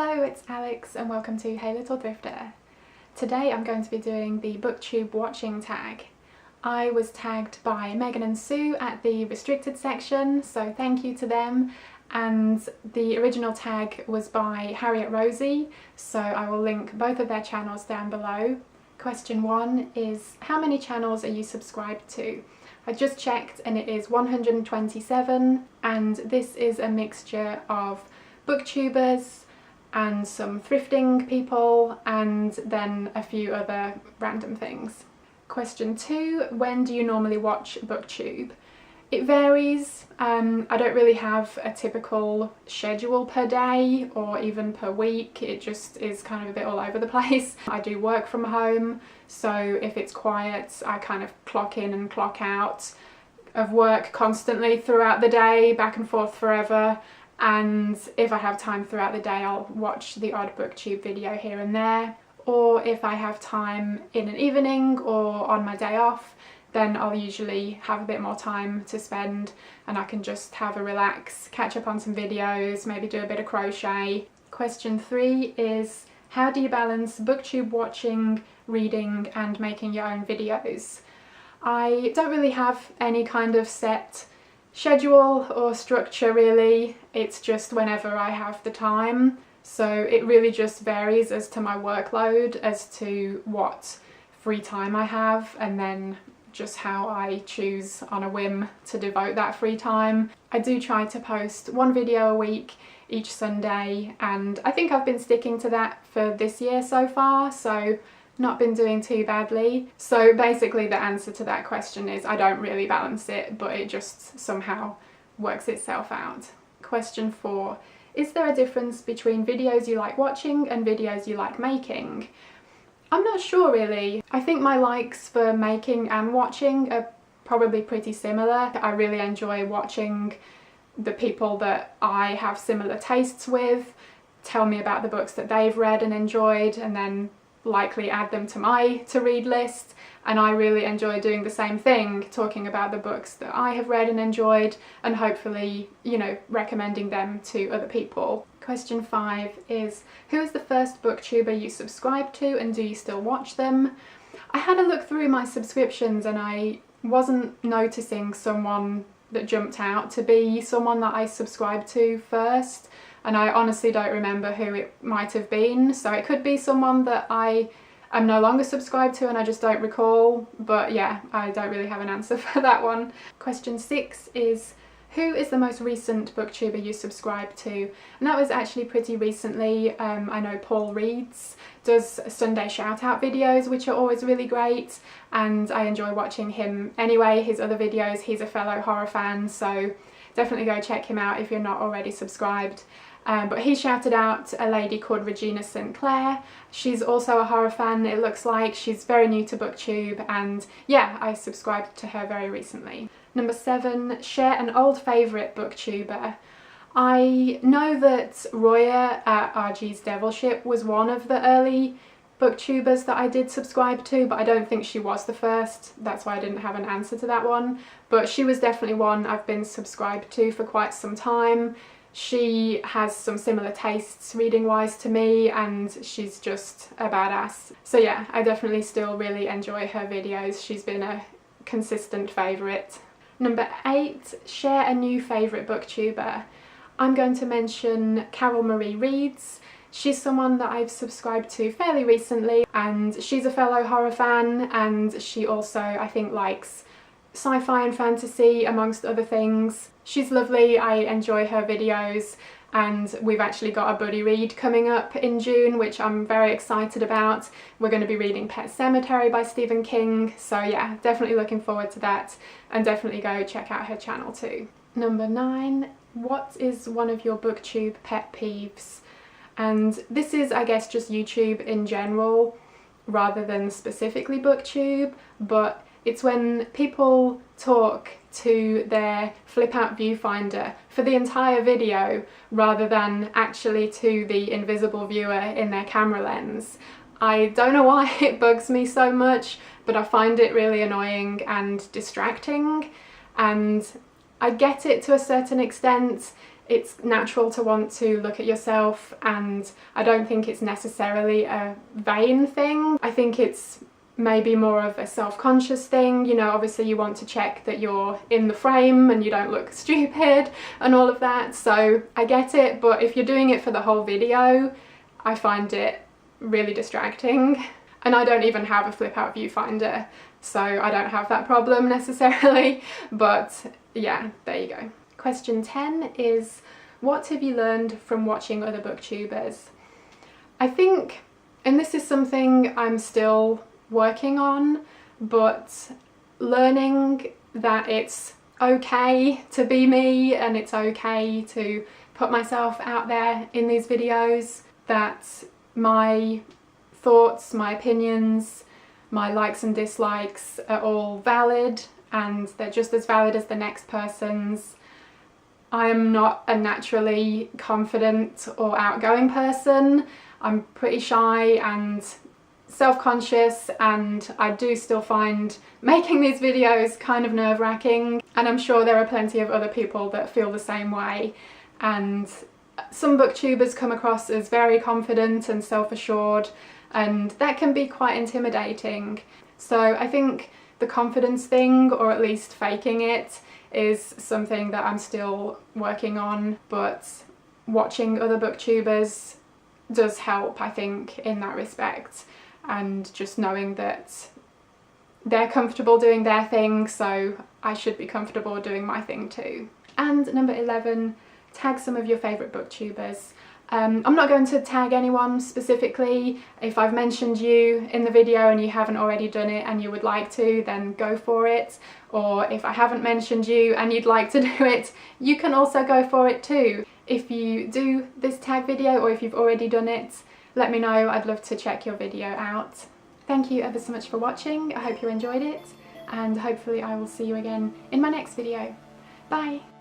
Hello, it's Alex and welcome to Hey Little Thrifter. Today I'm going to be doing the Booktube Watching Tag. I was tagged by Megan and Sue at the restricted section, so thank you to them. And the original tag was by Harriet Rosie, so I will link both of their channels down below. Question 1 is, how many channels are you subscribed to? I just checked and it is 127, and this is a mixture of booktubers and some thrifting people and then a few other random things. Question 2, when do you normally watch Booktube? It varies. I don't really have a typical schedule per day or even per week. It just is kind of a bit all over the place. I do work from home, so if it's quiet I kind of clock in and clock out of work constantly throughout the day, back and forth forever. And if I have time throughout the day I'll watch the odd booktube video here and there, or if I have time in an evening or on my day off, then I'll usually have a bit more time to spend and I can just have a relax, catch up on some videos, maybe do a bit of crochet. Question 3 is, how do you balance booktube watching, reading and making your own videos? I don't really have any kind of set schedule or structure really, it's just whenever I have the time, so it really just varies as to my workload, as to what free time I have, and then just how I choose on a whim to devote that free time. I do try to post one video a week each Sunday, and I think I've been sticking to that for this year so far, so not been doing too badly. So basically the answer to that question is I don't really balance it, but it just somehow works itself out. Question 4, is there a difference between videos you like watching and videos you like making? I'm not sure really. I think my likes for making and watching are probably pretty similar. I really enjoy watching the people that I have similar tastes with tell me about the books that they've read and enjoyed, and then likely add them to my to-read list, and I really enjoy doing the same thing, talking about the books that I have read and enjoyed and hopefully, you know, recommending them to other people. Question 5 is, who is the first booktuber you subscribed to and do you still watch them? I had a look through my subscriptions and I wasn't noticing someone that jumped out to be someone that I subscribed to first, and I honestly don't remember who it might have been, so it could be someone that I am no longer subscribed to and I just don't recall, but yeah, I don't really have an answer for that one. Question 6 is, who is the most recent booktuber you subscribed to? And that was actually pretty recently. I know Paul Reeds does Sunday shout out videos, which are always really great, and I enjoy watching him anyway, his other videos. He's a fellow horror fan, so definitely go check him out if you're not already subscribed. But he shouted out a lady called Regina Sinclair. She's also a horror fan, it looks like. She's very new to Booktube, and yeah, I subscribed to her very recently. Number 7, share an old favourite booktuber. I know that Roya at RGs Devilship was one of the early booktubers that I did subscribe to, but I don't think she was the first. That's why I didn't have an answer to that one. But she was definitely one I've been subscribed to for quite some time. She has some similar tastes reading wise to me, and she's just a badass. So yeah, I definitely still really enjoy her videos. She's been a consistent favourite. Number 8, share a new favourite booktuber. I'm going to mention Carol Marie Reeds. She's someone that I've subscribed to fairly recently, and she's a fellow horror fan, and she also, I think, likes sci-fi and fantasy amongst other things. She's lovely, I enjoy her videos, and we've actually got a buddy read coming up in June, which I'm very excited about. We're going to be reading Pet Sematary by Stephen King, so yeah, definitely looking forward to that, and definitely go check out her channel too. Number 9, what is one of your booktube pet peeves? And this is, I guess, just YouTube in general rather than specifically Booktube, but it's when people talk to their flip out viewfinder for the entire video rather than actually to the invisible viewer in their camera lens. I don't know why it bugs me so much, but I find it really annoying and distracting, and I get it to a certain extent. it's natural to want to look at yourself, and I don't think it's necessarily a vain thing. I think it's maybe more of a self-conscious thing. You know, obviously you want to check that you're in the frame and you don't look stupid and all of that, so I get it, but if you're doing it for the whole video, I find it really distracting. And I don't even have a flip out viewfinder, so I don't have that problem necessarily, but yeah, there you go. Question 10 is, what have you learned from watching other booktubers? I think, and this is something I'm still working on, but learning that it's okay to be me and it's okay to put myself out there in these videos, that my thoughts, my opinions, my likes and dislikes are all valid and they're just as valid as the next person's. I'm not a naturally confident or outgoing person. I'm pretty shy and self-conscious, and I do still find making these videos kind of nerve-wracking, and I'm sure there are plenty of other people that feel the same way. And some booktubers come across as very confident and self-assured, and that can be quite intimidating. So I think the confidence thing, or at least faking it, is something that I'm still working on, but watching other booktubers does help, I think, in that respect, and just knowing that they're comfortable doing their thing, so I should be comfortable doing my thing too. And number 11, tag some of your favourite booktubers. I'm not going to tag anyone specifically. If I've mentioned you in the video and you haven't already done it and you would like to, then go for it. Or if I haven't mentioned you and you'd like to do it, you can also go for it too. If you do this tag video, or if you've already done it, let me know. I'd love to check your video out. Thank you ever so much for watching. I hope you enjoyed it, and hopefully I will see you again in my next video. Bye!